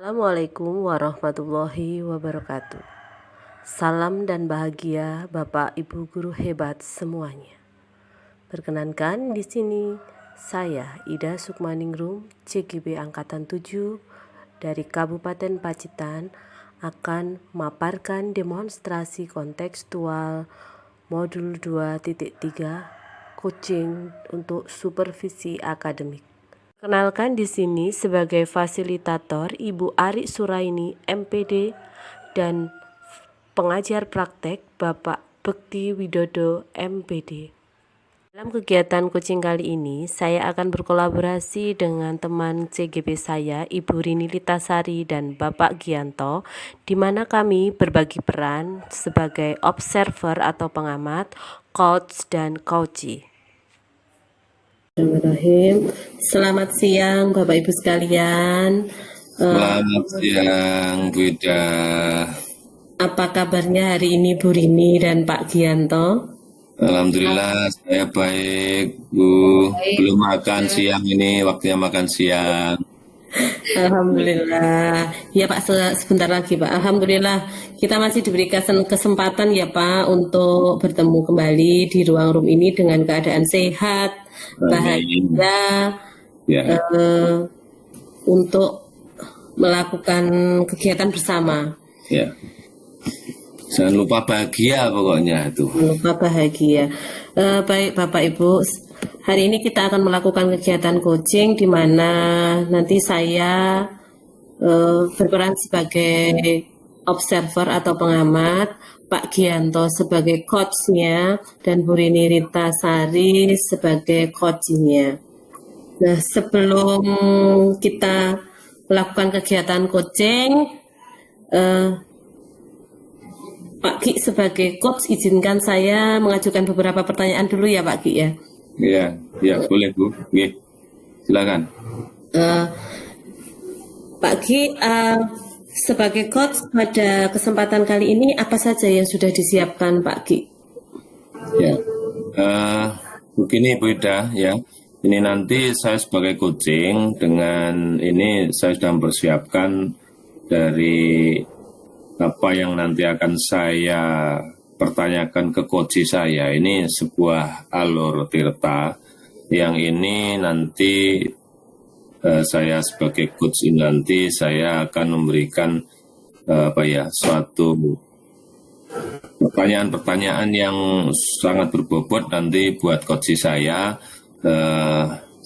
Assalamualaikum warahmatullahi wabarakatuh. Salam dan bahagia Bapak Ibu guru hebat semuanya. Perkenankan di sini saya Ida Sukmaningrum, CGB Angkatan 7 dari Kabupaten Pacitan akan memaparkan demonstrasi kontekstual modul 2.3 coaching untuk supervisi akademik. Kenalkan di sini sebagai fasilitator Ibu Ari Suraini MPD dan pengajar praktek Bapak Bekti Widodo MPD. Dalam kegiatan coaching kali ini, saya akan berkolaborasi dengan teman CGB saya, Ibu Rini Litasari dan Bapak Gianto, di mana kami berbagi peran sebagai observer atau pengamat, coach, dan coachee. Bismillahirrahmanirrahim. Selamat siang Bapak Ibu sekalian. Selamat siang Bu Ida. Apa kabarnya hari ini Bu Rini dan Pak Gianto? Alhamdulillah saya baik Bu. Belum makan siang ini, waktunya makan siang. Alhamdulillah. Ya Pak, sebentar lagi Pak. Alhamdulillah kita masih diberikan kesempatan ya Pak untuk bertemu kembali di ruang room ini dengan keadaan sehat, bahagia, Ya. untuk melakukan kegiatan bersama. Ya. Jangan lupa bahagia pokoknya itu. Jangan lupa bahagia. Baik Bapak Ibu, hari ini kita akan melakukan kegiatan coaching di mana nanti saya berperan sebagai observer atau pengamat, Pak Gianto sebagai coachnya, dan Bu Rini Ritasari sebagai coachingnya. Nah, sebelum kita melakukan kegiatan coaching, Pak Ki sebagai coach izinkan saya mengajukan beberapa pertanyaan dulu ya Pak Ki ya. Ya boleh Bu. Oke. Silakan. Pak Ki, sebagai coach pada kesempatan kali ini apa saja yang sudah disiapkan Pak Ki? Ya. Begini Bu Ida ya. Ini nanti saya sebagai coaching dengan ini saya sudah mempersiapkan dari apa yang nanti akan saya pertanyakan ke coach saya. Ini sebuah alur tirta yang ini nanti saya sebagai coach ini nanti saya akan memberikan suatu pertanyaan-pertanyaan yang sangat berbobot nanti buat coach saya,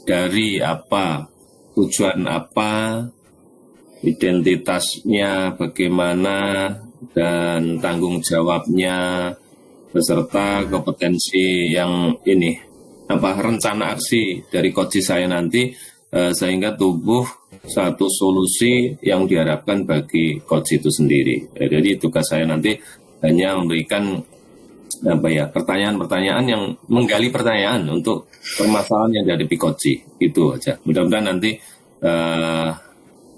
dari apa, tujuan apa, identitasnya bagaimana, dan tanggung jawabnya beserta kompetensi yang ini rencana aksi dari coach saya nanti, sehingga tumbuh satu solusi yang diharapkan bagi coach itu sendiri. Jadi tugas saya nanti hanya memberikan pertanyaan-pertanyaan yang menggali pertanyaan untuk permasalahan yang dihadapi coach, itu aja. Mudah-mudahan nanti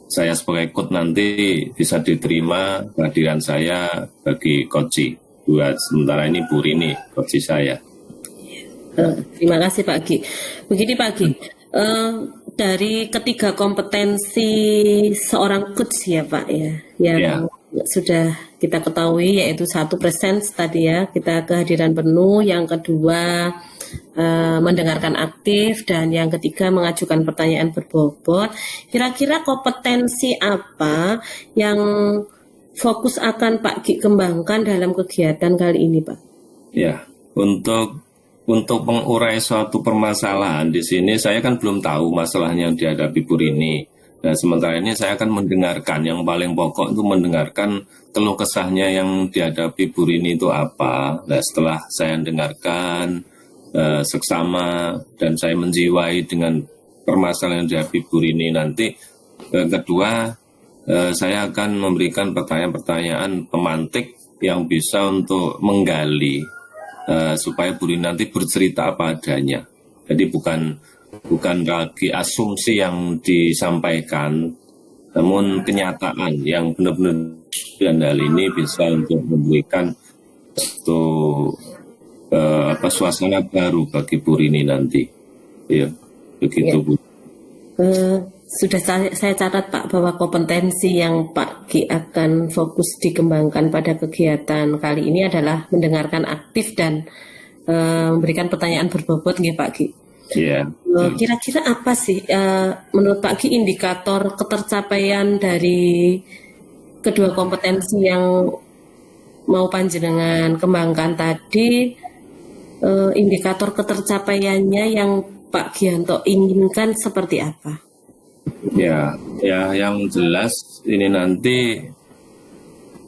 saya sebagai coach nanti bisa diterima kehadiran saya bagi coach. Buat sementara ini Bu Rini, coach saya. Terima kasih Pak Ki. Begini Pak Ki, dari ketiga kompetensi seorang coach ya Pak ya, yang sudah kita ketahui yaitu satu presence tadi ya, kita kehadiran penuh, yang kedua mendengarkan aktif, dan yang ketiga mengajukan pertanyaan berbobot. Kira-kira kompetensi apa yang fokus akan Pak Ki kembangkan dalam kegiatan kali ini Pak? Ya, untuk mengurai suatu permasalahan di sini saya kan belum tahu masalahnya yang dihadapi Bu Rini. Nah, sementara ini saya akan mendengarkan, yang paling pokok itu mendengarkan keluh kesahnya yang dihadapi Bu Rini itu apa. Nah, setelah saya dengarkan seksama dan saya menjiwai dengan permasalahan yang dihadapi Bu Rini nanti, kedua saya akan memberikan pertanyaan-pertanyaan pemantik yang bisa untuk menggali supaya Bu Rini nanti bercerita apa adanya. Jadi bukan lagi asumsi yang disampaikan, namun kenyataan yang benar-benar, dan hal ini bisa untuk memberikan suasana baru bagi Bu Rini nanti. Ya, begitu Bu. sudah saya catat Pak bahwa kompetensi yang Pak Ki akan fokus dikembangkan pada kegiatan kali ini adalah mendengarkan aktif dan memberikan pertanyaan berbobot nggih Pak Ki. Iya. Kira-kira apa sih menurut Pak Ki indikator ketercapaian dari kedua kompetensi yang mau panjenengan kembangkan tadi, indikator ketercapaiannya yang Pak Gianto inginkan seperti apa? Ya, yang jelas ini nanti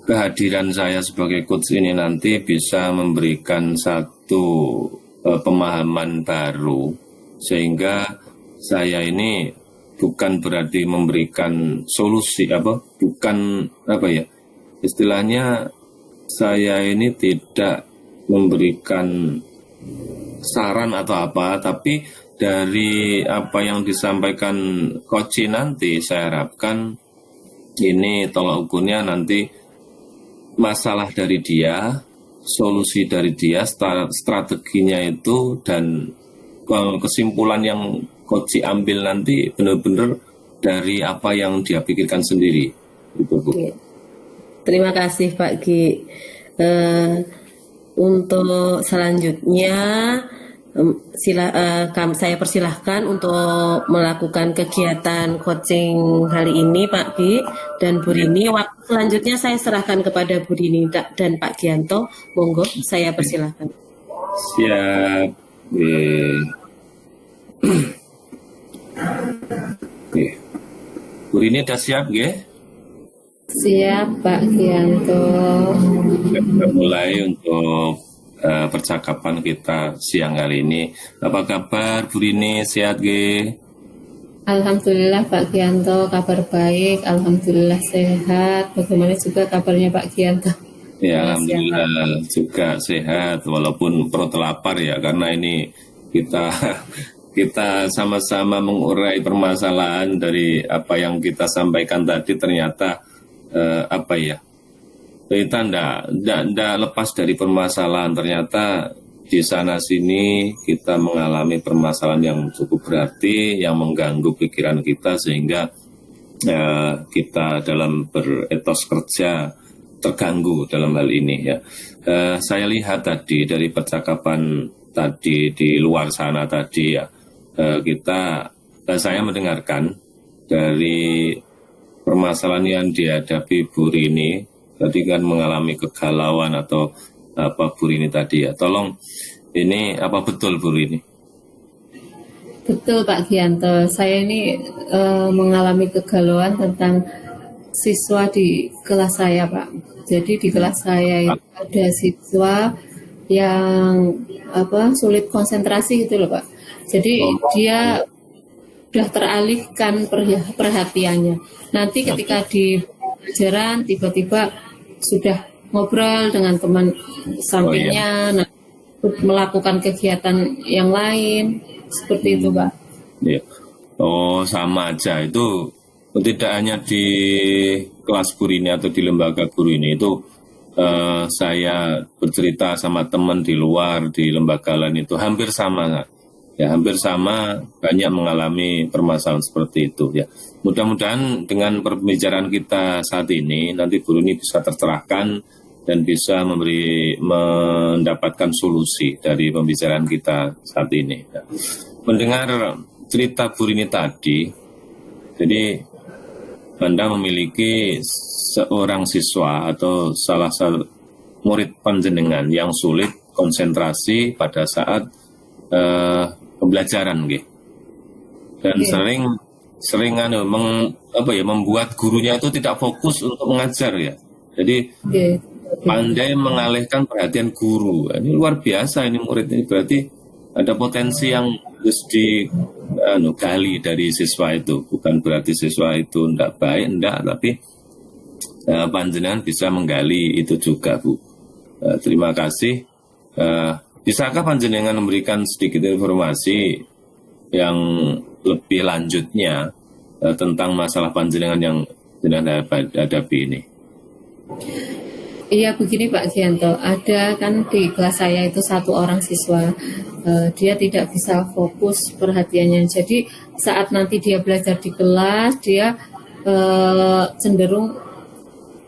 kehadiran saya sebagai coach ini nanti bisa memberikan satu pemahaman baru, sehingga saya ini bukan berarti memberikan solusi istilahnya saya ini tidak memberikan saran atau apa, tapi dari apa yang disampaikan Coach nanti saya harapkan ini tolak ukurnya nanti masalah dari dia, solusi dari dia, strateginya itu, dan kesimpulan yang Coach ambil nanti benar-benar dari apa yang dia pikirkan sendiri. Gitu, Bu. Terima kasih Pak Ki. Untuk selanjutnya saya persilahkan untuk melakukan kegiatan coaching kali ini Pak Ki dan Bu Rini. Waktu selanjutnya saya serahkan kepada Bu Rini dan Pak Gianto. Monggo, saya persilahkan. Siap. Bu Rini sudah siap nggih? Siap Pak Gianto. Kita mulai untuk percakapan kita siang kali ini. Apa kabar Bu Rini, sehat nggih? Alhamdulillah Pak Gianto, kabar baik, alhamdulillah sehat. Bagaimana juga kabarnya Pak Gianto? Ya, alhamdulillah juga sehat, walaupun perut lapar ya, karena ini kita sama-sama mengurai permasalahan dari apa yang kita sampaikan tadi. Ternyata kita tidak lepas dari permasalahan. Ternyata di sana sini kita mengalami permasalahan yang cukup berarti, yang mengganggu pikiran kita, sehingga kita dalam beretos kerja terganggu dalam hal ini ya. Saya lihat tadi dari percakapan tadi di luar sana tadi ya, saya mendengarkan dari permasalahan yang dihadapi Bu Rini tadi, kan mengalami kegalauan atau apa Bu Rini tadi ya. Tolong, ini apa betul Bu Rini? Betul Pak Gianto, saya ini mengalami kegalauan tentang siswa di kelas saya Pak. Jadi di kelas saya itu ada siswa yang sulit konsentrasi gitu loh Pak. Jadi dia sudah teralihkan perhatiannya. Nanti ketika di pelajaran tiba-tiba sudah ngobrol dengan teman sampingnya, melakukan kegiatan yang lain, seperti itu Pak. Ya. Oh, sama aja itu. Tidak hanya di kelas guru ini atau di lembaga guru ini, itu saya bercerita sama teman di luar, di lembaga lain itu hampir sama. Ya, hampir sama, banyak mengalami permasalahan seperti itu ya. Mudah-mudahan dengan pembicaraan kita saat ini nanti guru ini bisa tercerahkan dan bisa mendapatkan solusi dari pembicaraan kita saat ini ya. Mendengar cerita Bu Rini tadi, jadi Anda memiliki seorang siswa atau salah satu murid panjenengan yang sulit konsentrasi pada saat pembelajaran gitu. Dan sering membuat gurunya itu tidak fokus untuk mengajar ya. Jadi pandai mengalihkan perhatian guru. Ini luar biasa ini murid ini, berarti ada potensi yang harus digali dari siswa itu. Bukan berarti siswa itu tidak baik, tapi panjenengan bisa menggali itu juga Bu. Terima kasih. Bisakah panjenengan memberikan sedikit informasi yang lebih lanjutnya tentang masalah panjenengan yang panjenengan hadapi ini? Iya begini Pak Gianto, ada kan di kelas saya itu satu orang siswa, dia tidak bisa fokus perhatiannya. Jadi saat nanti dia belajar di kelas, dia cenderung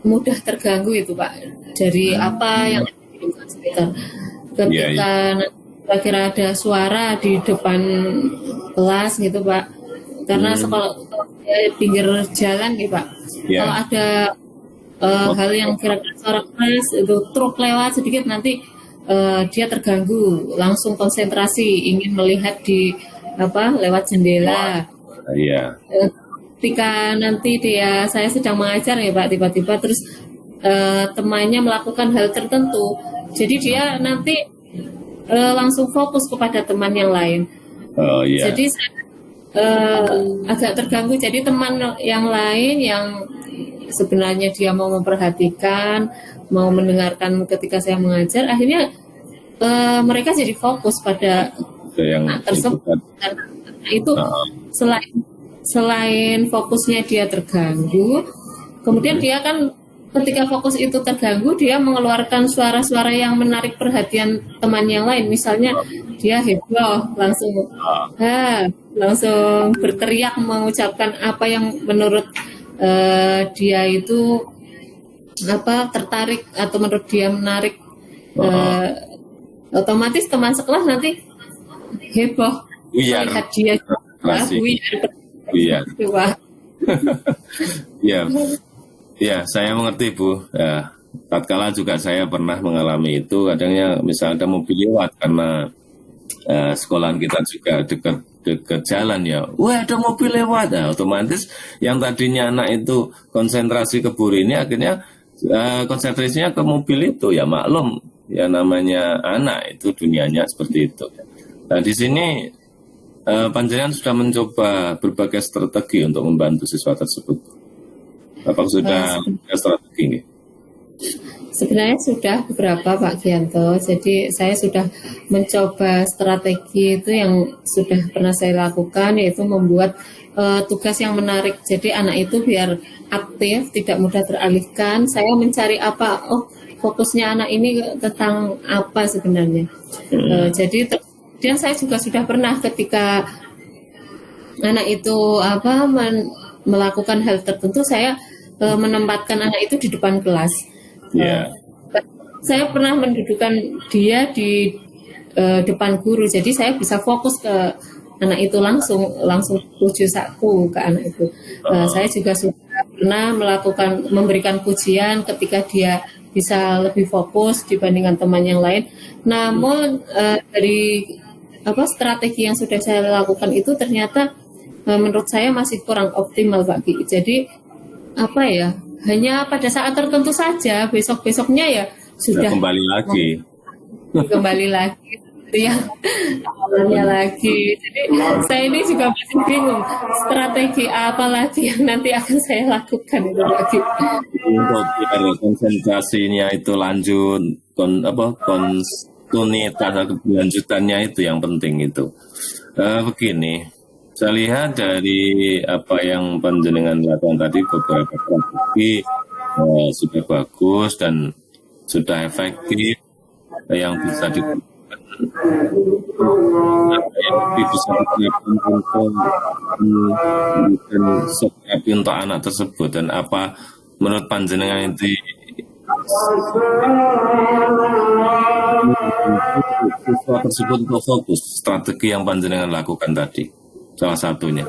mudah terganggu itu Pak dari apa yang ada di lingkungan sekitar. Iya, iya. Ketika kira-kira ada suara di depan kelas gitu Pak, karena sekolah pinggir jalan gitu Pak. Kalau Ya. ada hal yang kira-kira suara keras itu truk lewat sedikit nanti dia terganggu, langsung konsentrasi ingin melihat di apa lewat jendela. Iya. Ketika nanti saya sedang mengajar ya Pak, tiba-tiba terus temannya melakukan hal tertentu, jadi dia nanti langsung fokus kepada teman yang lain. Oh iya. Jadi saya agak terganggu. Jadi teman yang lain yang sebenarnya dia mau memperhatikan, mau mendengarkan ketika saya mengajar, akhirnya mereka jadi fokus pada Itu yang anak itu tersebut. kan. Dan itu selain fokusnya dia terganggu, kemudian dia kan ketika fokus itu terganggu, dia mengeluarkan suara-suara yang menarik perhatian teman yang lain. Misalnya dia heboh, langsung berteriak mengucapkan apa yang menurut dia itu apa tertarik atau menurut dia menarik. Otomatis teman sekelas nanti heboh Buyar. melihat dia Masih. Buyar. Wah. Ya. Ya, saya mengerti Bu. Ya, tatkala juga saya pernah mengalami itu. Kadangnya misalnya ada mobil lewat karena sekolahan kita juga dekat jalan ya. Wah, ada mobil lewat. Nah, otomatis yang tadinya anak itu konsentrasi ke buru ini akhirnya konsentrasinya ke mobil itu. Ya maklum, ya namanya anak itu dunianya seperti itu. Nah, di sini panjenengan sudah mencoba berbagai strategi untuk membantu siswa tersebut. Apakah sudah ada strategi? Sebenarnya sudah beberapa Pak Gianto. Jadi saya sudah mencoba strategi itu yang sudah pernah saya lakukan, yaitu membuat tugas yang menarik. Jadi anak itu biar aktif, tidak mudah teralihkan. Saya mencari apa? Oh, fokusnya anak ini tentang apa sebenarnya. Jadi kemudian saya juga sudah pernah ketika anak itu melakukan hal tertentu, saya menempatkan anak itu di depan kelas. Saya pernah mendudukan dia di depan guru, jadi saya bisa fokus ke anak itu langsung tuju saku ke anak itu. Saya juga sudah pernah memberikan pujian ketika dia bisa lebih fokus dibandingkan teman yang lain. Namun dari strategi yang sudah saya lakukan itu ternyata menurut saya masih kurang optimal Pak Ki. Jadi hanya pada saat tertentu saja, besok-besoknya ya sudah kembali lagi itu yang awalnya lagi. Jadi saya ini juga masih bingung strategi apa lagi yang nanti akan saya lakukan itu lagi untuk konsentrasinya itu lanjut kontinuitas keberlanjutannya itu yang penting itu. Begini, saya lihat dari apa yang panjenengan lakukan tadi beberapa strategi sudah bagus dan sudah efektif yang bisa digunakan yang bisa digunakan untuk memberikan strategi untuk anak tersebut, dan apa menurut panjenengan itu siswa tersebut untuk fokus strategi yang panjenengan lakukan tadi salah satunya.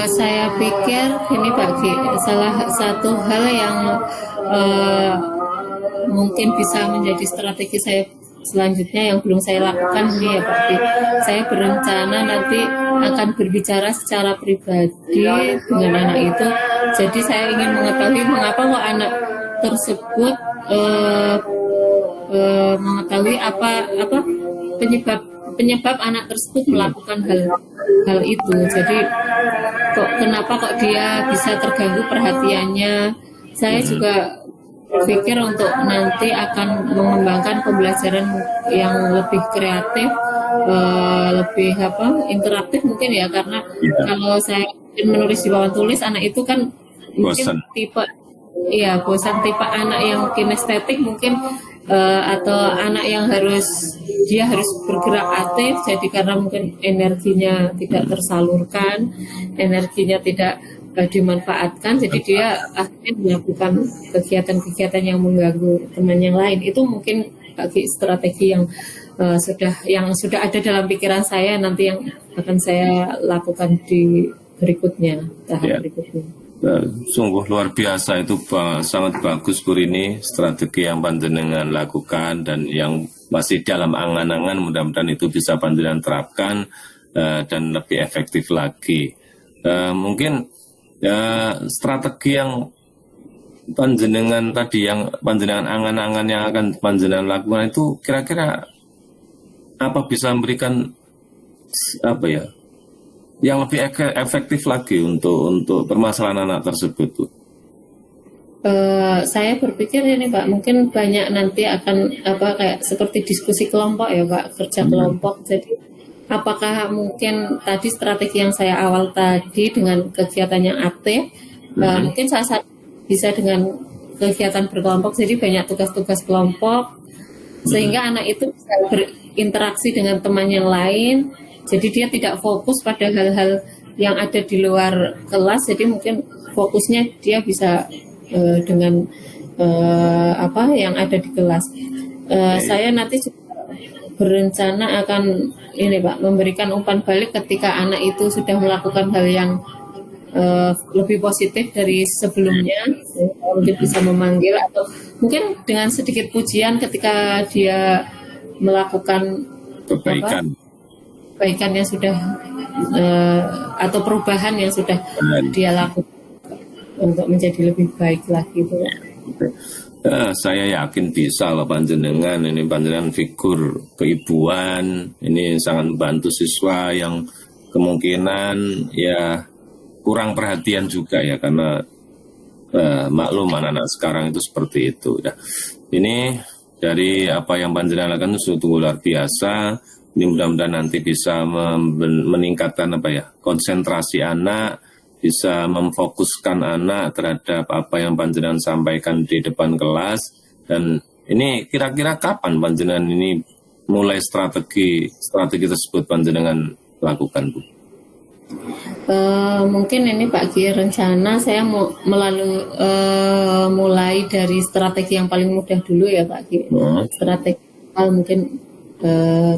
Saya pikir ini Pak Ki, salah satu hal yang mungkin bisa menjadi strategi saya selanjutnya yang belum saya lakukan ini ya Pak Ki. Saya berencana nanti akan berbicara secara pribadi dengan anak itu. Jadi saya ingin mengetahui mengapa kok anak tersebut mengetahui apa penyebab anak tersebut melakukan hal itu. Jadi kenapa kok dia bisa terganggu perhatiannya. Saya juga berpikir untuk nanti akan mengembangkan pembelajaran yang lebih kreatif, lebih interaktif mungkin ya, karena kalau saya menulis di papan tulis anak itu kan mungkin Bosan. tipe iya bosan tipe anak yang kinestetik mungkin, atau anak yang dia harus bergerak aktif, jadi karena mungkin energinya tidak tersalurkan, energinya tidak dimanfaatkan, jadi dia akhirnya melakukan kegiatan-kegiatan yang mengganggu teman yang lain. Itu mungkin bagi strategi yang sudah ada dalam pikiran saya, nanti yang akan saya lakukan di berikutnya, tahap berikutnya. Sungguh luar biasa itu, sangat bagus Bu Rini strategi yang panjenengan lakukan dan yang masih dalam angan-angan, mudah-mudahan itu bisa panjenengan terapkan dan lebih efektif lagi. Mungkin strategi yang panjenengan tadi, yang panjenengan angan-angan yang akan panjenengan lakukan itu kira-kira apa bisa memberikan apa ya yang lebih efektif lagi untuk permasalahan anak tersebut, Bu? Saya berpikir ini Pak, mungkin banyak nanti akan kayak seperti diskusi kelompok ya Pak, kerja kelompok. Jadi apakah mungkin tadi strategi yang saya awal tadi dengan kegiatan yang aktif, mungkin saya bisa dengan kegiatan berkelompok, jadi banyak tugas-tugas kelompok, sehingga anak itu bisa berinteraksi dengan teman yang lain. Jadi dia tidak fokus pada hal-hal yang ada di luar kelas, jadi mungkin fokusnya dia bisa dengan yang ada di kelas. Saya nanti berencana akan ini Pak, memberikan umpan balik ketika anak itu sudah melakukan hal yang lebih positif dari sebelumnya, mungkin bisa memanggil atau mungkin dengan sedikit pujian ketika dia melakukan kebaikan yang sudah atau perubahan yang sudah dia lakukan untuk menjadi lebih baik lagi itu. Saya yakin bisa loh panjenengan figur keibuan ini sangat membantu siswa yang kemungkinan ya kurang perhatian juga ya, karena maklum anak-anak sekarang itu seperti itu. Ini dari apa yang panjenengan lakukan itu sungguh luar biasa. Ini mudah-mudahan nanti bisa meningkatkan konsentrasi anak, bisa memfokuskan anak terhadap apa yang panjenengan sampaikan di depan kelas. Dan ini kira-kira kapan panjenengan ini mulai strategi tersebut panjenengan lakukan, Bu? Mungkin ini Pak Ki, rencana saya mau mulai dari strategi yang paling mudah dulu ya Pak Ki. Strategi mungkin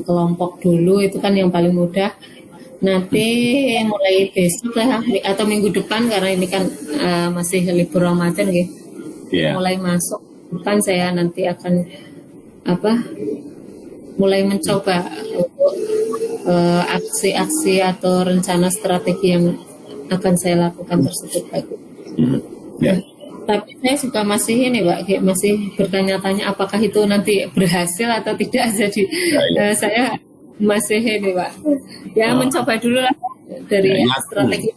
kelompok dulu, itu kan yang paling mudah. Nanti mulai besok lah atau minggu depan, karena ini kan masih libur Ramadan gitu. Mulai masuk depan saya nanti akan mulai mencoba untuk aksi-aksi atau rencana strategi yang akan saya lakukan tersebut Pak. Tapi saya juga masih ini Pak, masih bertanya-tanya apakah itu nanti berhasil atau tidak. Jadi saya masih ini Pak, mencoba dulu lah dari strategi.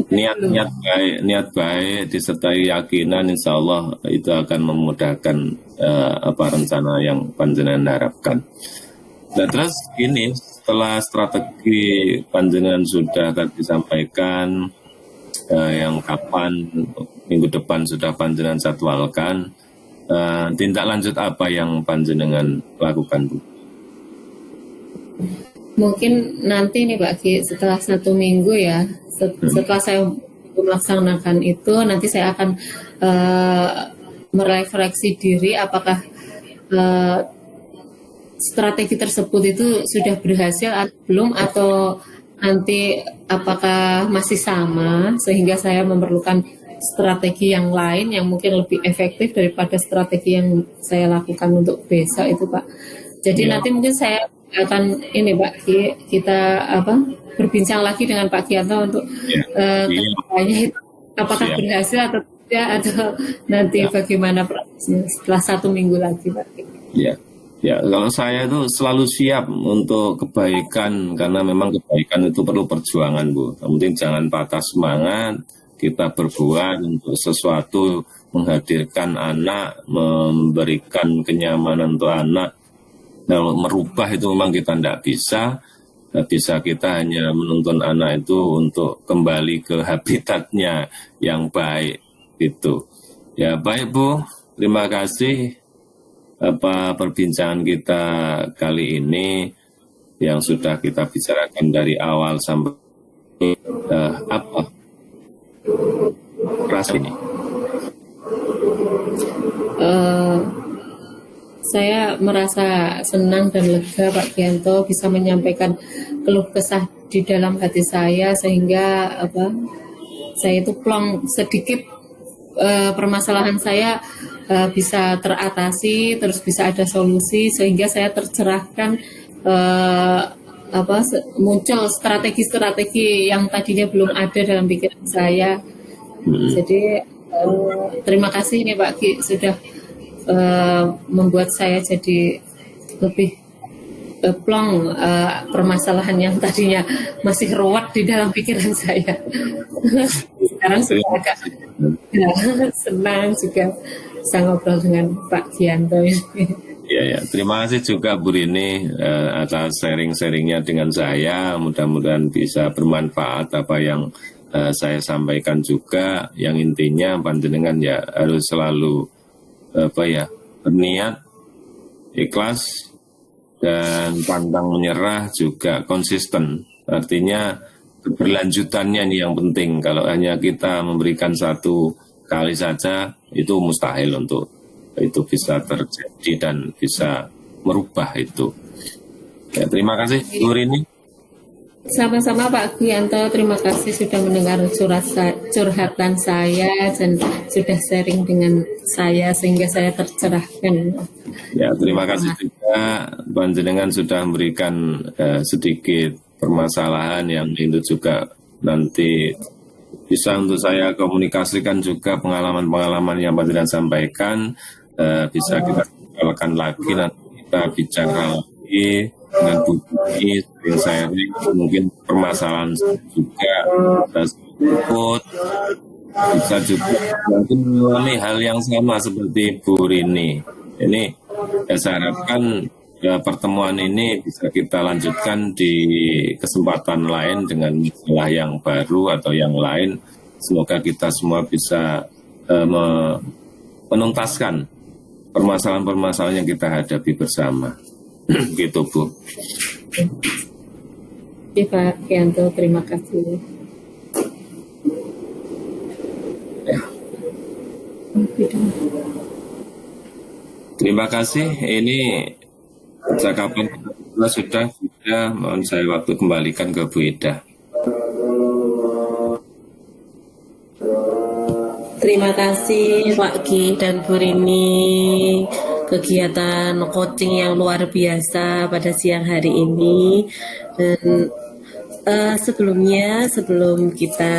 Niat baik disertai keyakinan, insya Allah itu akan memudahkan rencana yang panjenengan harapkan. Nah terus ini setelah strategi panjenengan sudah tadi disampaikan, yang kapan minggu depan sudah panjenengan jadwalkan, tindak lanjut apa yang panjenengan lakukan, Bu? Mungkin nanti nih Pak Ki, setelah 1 minggu ya, setelah saya melaksanakan itu, nanti saya akan merefleksi diri apakah strategi tersebut itu sudah berhasil atau belum, atau nanti apakah masih sama sehingga saya memerlukan strategi yang lain yang mungkin lebih efektif daripada strategi yang saya lakukan untuk besok itu Pak. Jadi nanti mungkin saya akan ini Pak, kita berbincang lagi dengan Pak Gianto untuk kedepannya itu apakah berhasil atau tidak, atau nanti bagaimana prosesnya setelah 1 minggu lagi Pak. Ya, kalau saya itu selalu siap untuk kebaikan, karena memang kebaikan itu perlu perjuangan, Bu. Mungkin jangan patah semangat, kita berbuat untuk sesuatu, menghadirkan anak, memberikan kenyamanan untuk anak. Kalau merubah itu memang kita tidak bisa kita hanya menuntun anak itu untuk kembali ke habitatnya yang baik itu. Ya, baik Bu, terima kasih perbincangan kita kali ini yang sudah kita bicarakan dari awal sampai apa keras ini. Saya merasa senang dan lega Pak Gianto bisa menyampaikan keluh kesah di dalam hati saya sehingga saya itu plong sedikit, permasalahan saya bisa teratasi, terus bisa ada solusi sehingga saya tercerahkan, muncul strategi-strategi yang tadinya belum ada dalam pikiran saya. Jadi terima kasih nih Pak Ki sudah membuat saya jadi lebih plong, permasalahan yang tadinya masih ruwet di dalam pikiran saya. Sekarang sudah agak senang juga bisa ngobrol dengan Pak Gianto ini. Ya, terima kasih juga Bu Rini atas sharing-sharingnya dengan saya. Mudah-mudahan bisa bermanfaat apa yang saya sampaikan juga. Yang intinya panjenengan ya harus selalu berniat, ikhlas, dan pantang menyerah juga konsisten. Artinya keberlanjutannya ini yang penting. Kalau hanya kita memberikan satu kali saja, itu mustahil untuk itu bisa terjadi dan bisa merubah itu. Ya, terima kasih Bu Rini. Sama-sama Pak Gianto, terima kasih sudah mendengar curhatan saya dan sudah sharing dengan saya sehingga saya tercerahkan. Ya, terima kasih juga panjenengan sudah memberikan sedikit permasalahan yang itu juga nanti bisa untuk saya komunikasikan juga pengalaman-pengalaman yang panjenengan sampaikan, bisa kita tinggalkan lagi, nanti kita bicara lagi dengan Bu Rini, sharing mungkin permasalahan juga ikut, bisa juga mungkin mengalami hal yang sama seperti Bu Rini. Ini saya harapkan pertemuan ini bisa kita lanjutkan di kesempatan lain dengan masalah yang baru atau yang lain. Semoga kita semua bisa menuntaskan permasalahan-permasalahan yang kita hadapi bersama. Gitu Bu. Ya Pak Gianto, terima kasih. Ya. Terima kasih. Ini percakapan kita sudah mohon saya waktu kembalikan ke Bu Ida. Terima kasih Pak Ki dan Bu Rini, kegiatan coaching yang luar biasa pada siang hari ini. Dan sebelum kita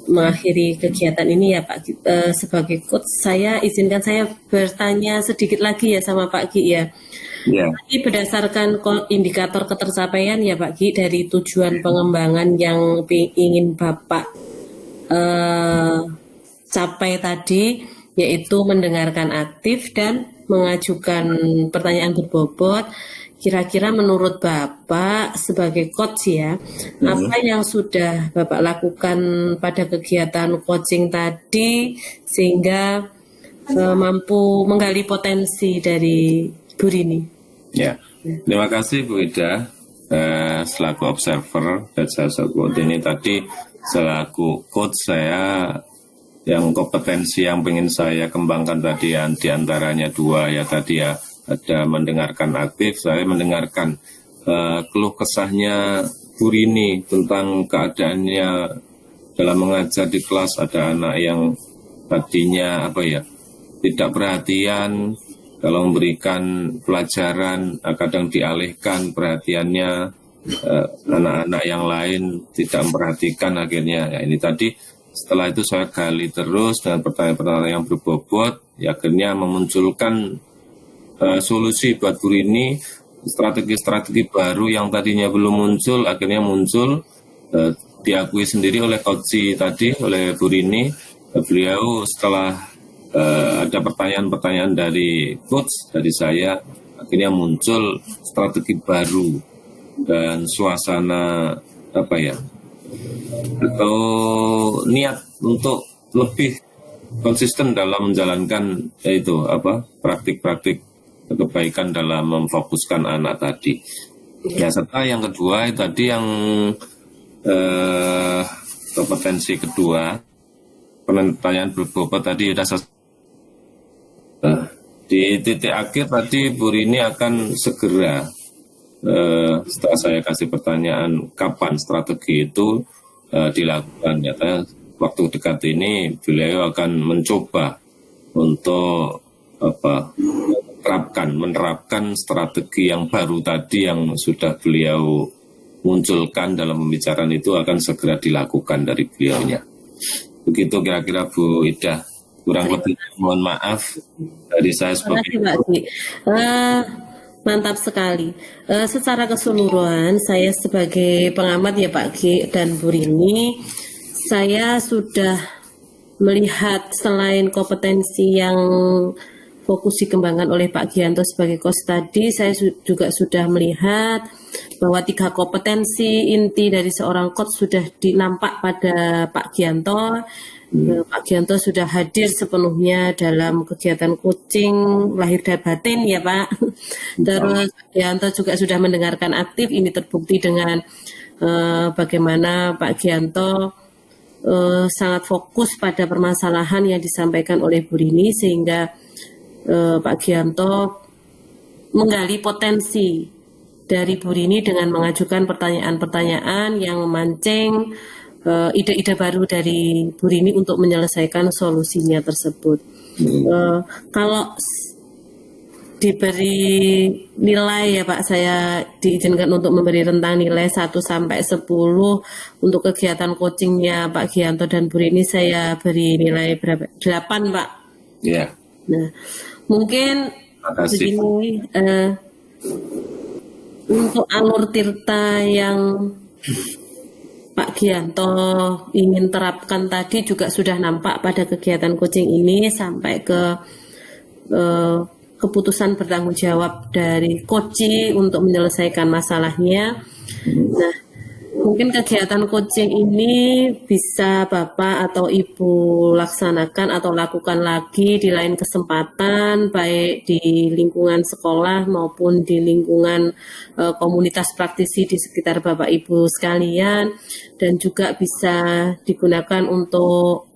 mengakhiri kegiatan ini ya Pak, sebagai coach saya izinkan saya bertanya sedikit lagi ya sama Pak Ki ya. Ya. Ini berdasarkan indikator ketercapaian ya Pak Ki dari tujuan pengembangan yang ingin Bapak capai tadi, yaitu mendengarkan aktif dan mengajukan pertanyaan berbobot. Kira-kira menurut Bapak sebagai coach ya, apa yang sudah Bapak lakukan pada kegiatan coaching tadi sehingga mampu menggali potensi dari Bu Rini? Ya, terima kasih Bu Ida selaku observer dan selaku ini tadi selaku coach saya yang kompetensi yang ingin saya kembangkan tadi yang diantaranya dua ya tadi ya, ada mendengarkan aktif. Saya mendengarkan keluh kesahnya Bu Rini tentang keadaannya dalam mengajar di kelas. Ada anak yang tadinya tidak perhatian kalau memberikan pelajaran, kadang dialihkan perhatiannya, anak-anak yang lain tidak memperhatikan akhirnya. Ya, ini tadi setelah itu saya gali terus dengan pertanyaan-pertanyaan yang berbobot, ya, akhirnya memunculkan solusi buat Bu Rini, strategi-strategi baru yang tadinya belum muncul, akhirnya muncul, diakui sendiri oleh coach tadi, oleh Bu Rini. Beliau setelah ada pertanyaan-pertanyaan dari coach, dari saya, akhirnya muncul strategi baru dan suasana atau niat untuk lebih konsisten dalam menjalankan itu praktik-praktik kebaikan dalam memfokuskan anak tadi. Ya, serta yang kedua tadi yang kompetensi kedua, pertanyaan berbobot tadi sudah selesai. Di titik akhir tadi Bu Rini akan segera setelah saya kasih pertanyaan kapan strategi itu dilakukan, nyata waktu dekat ini beliau akan mencoba untuk menerapkan strategi yang baru tadi yang sudah beliau munculkan dalam pembicaraan itu akan segera dilakukan dari beliaunya. Begitu kira-kira Bu Ida. Kurang lebih mohon maaf dari saya sebagai mantap sekali. Secara keseluruhan saya sebagai pengamat ya Pak G dan Bu Rini, saya sudah melihat selain kompetensi yang fokus dikembangkan oleh Pak Gianto sebagai coach tadi, saya juga sudah melihat bahwa 3 kompetensi inti dari seorang coach sudah dinampak pada Pak Gianto. Pak Gianto sudah hadir sepenuhnya dalam kegiatan coaching lahir dan batin ya Pak. Terus Pak Gianto juga sudah mendengarkan aktif, ini terbukti dengan bagaimana Pak Gianto sangat fokus pada permasalahan yang disampaikan oleh Bu Rini, sehingga Pak Gianto menggali potensi dari Bu Rini dengan mengajukan pertanyaan-pertanyaan yang memancing ide-ide baru dari Bu Rini untuk menyelesaikan solusinya tersebut. Kalau diberi nilai ya Pak, saya diizinkan untuk memberi rentang nilai 1 sampai 10 untuk kegiatan coachingnya Pak Gianto dan Bu Rini, saya beri nilai berapa? 8 Pak. Iya. Nah, mungkin begini, untuk alur tirta yang Pak Gianto ingin terapkan tadi juga sudah nampak pada kegiatan coaching ini, sampai ke keputusan bertanggung jawab dari coach untuk menyelesaikan masalahnya. Nah, mungkin kegiatan coaching ini bisa Bapak atau Ibu laksanakan atau lakukan lagi di lain kesempatan, baik di lingkungan sekolah maupun di lingkungan komunitas praktisi di sekitar Bapak Ibu sekalian, dan juga bisa digunakan untuk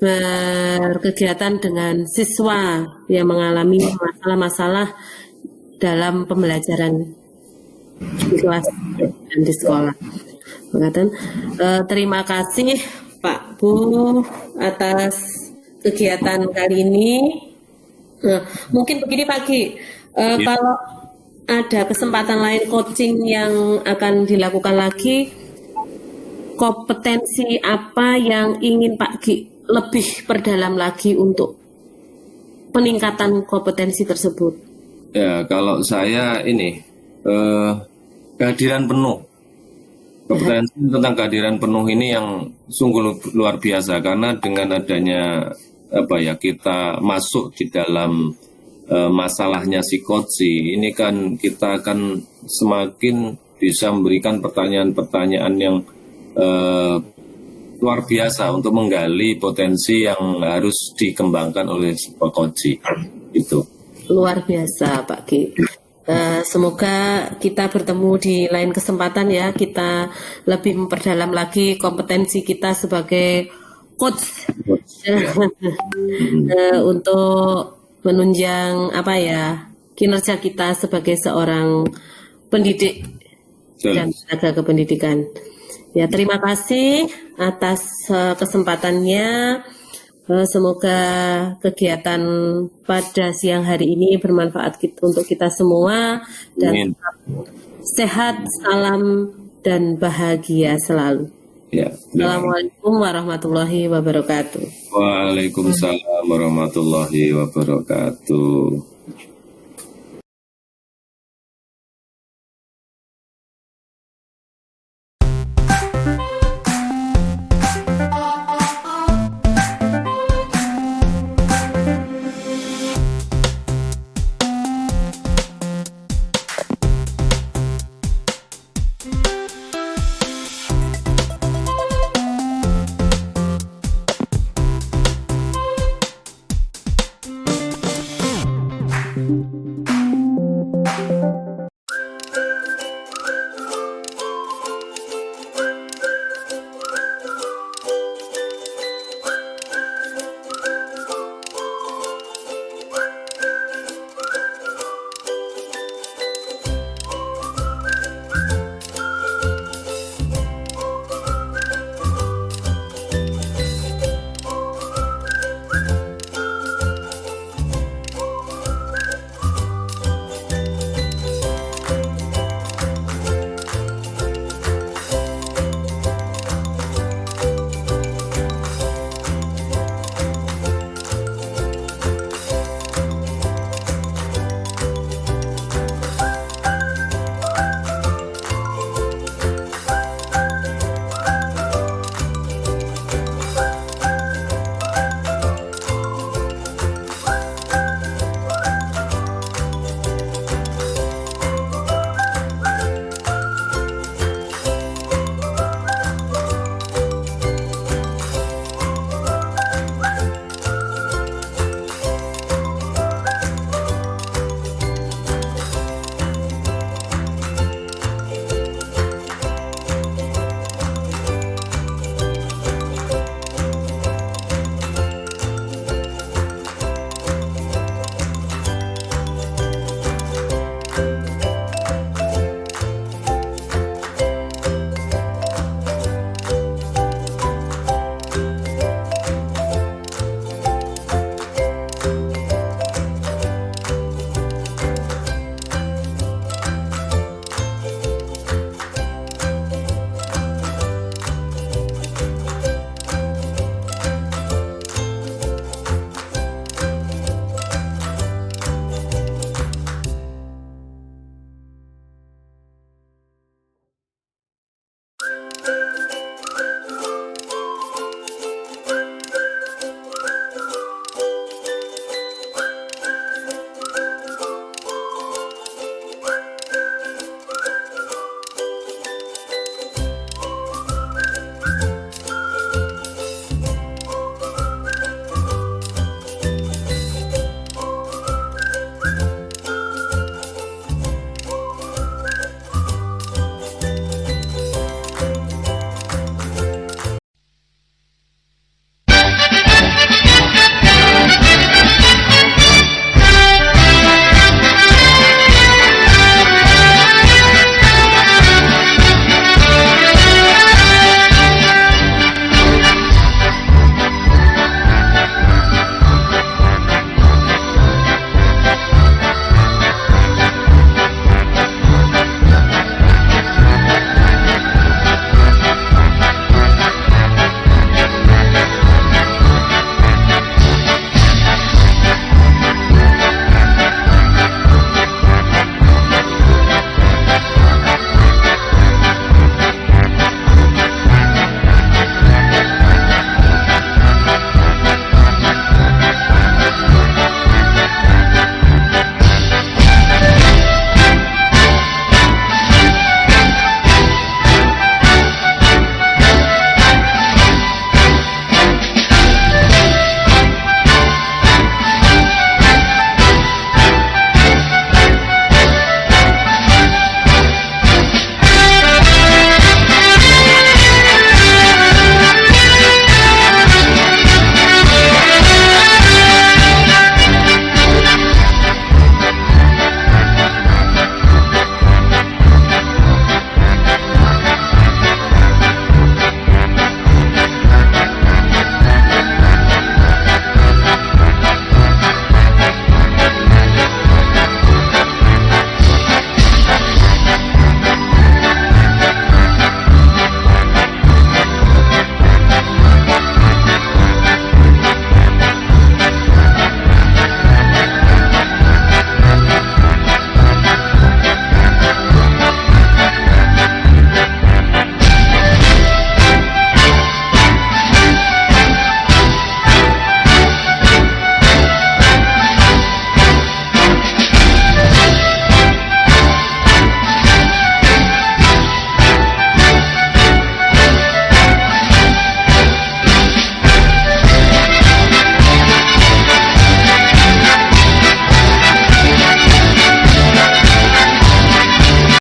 berkegiatan dengan siswa yang mengalami masalah-masalah dalam pembelajaran di kelas dan di sekolah. Terima kasih Pak Bu atas kegiatan kali ini. Mungkin begini Pak Gi, kalau ada kesempatan lain coaching yang akan dilakukan lagi, kompetensi apa yang ingin Pak Gi lebih perdalam lagi untuk peningkatan kompetensi tersebut? Ya, kalau saya ini kehadiran penuh, kompetensi tentang kehadiran penuh ini yang sungguh luar biasa, karena dengan adanya kita masuk di dalam masalahnya si coach ini kan kita akan semakin bisa memberikan pertanyaan-pertanyaan yang luar biasa untuk menggali potensi yang harus dikembangkan oleh sebuah coach itu. Luar biasa Pak Ki. Semoga kita bertemu di lain kesempatan ya, kita lebih memperdalam lagi kompetensi kita sebagai coach untuk menunjang kinerja kita sebagai seorang pendidik dan tenaga kependidikan. Ya, terima kasih atas kesempatannya. Semoga kegiatan pada siang hari ini bermanfaat untuk kita semua, dan sehat, salam, dan bahagia selalu. Ya. Assalamualaikum warahmatullahi wabarakatuh. Waalaikumsalam warahmatullahi wabarakatuh.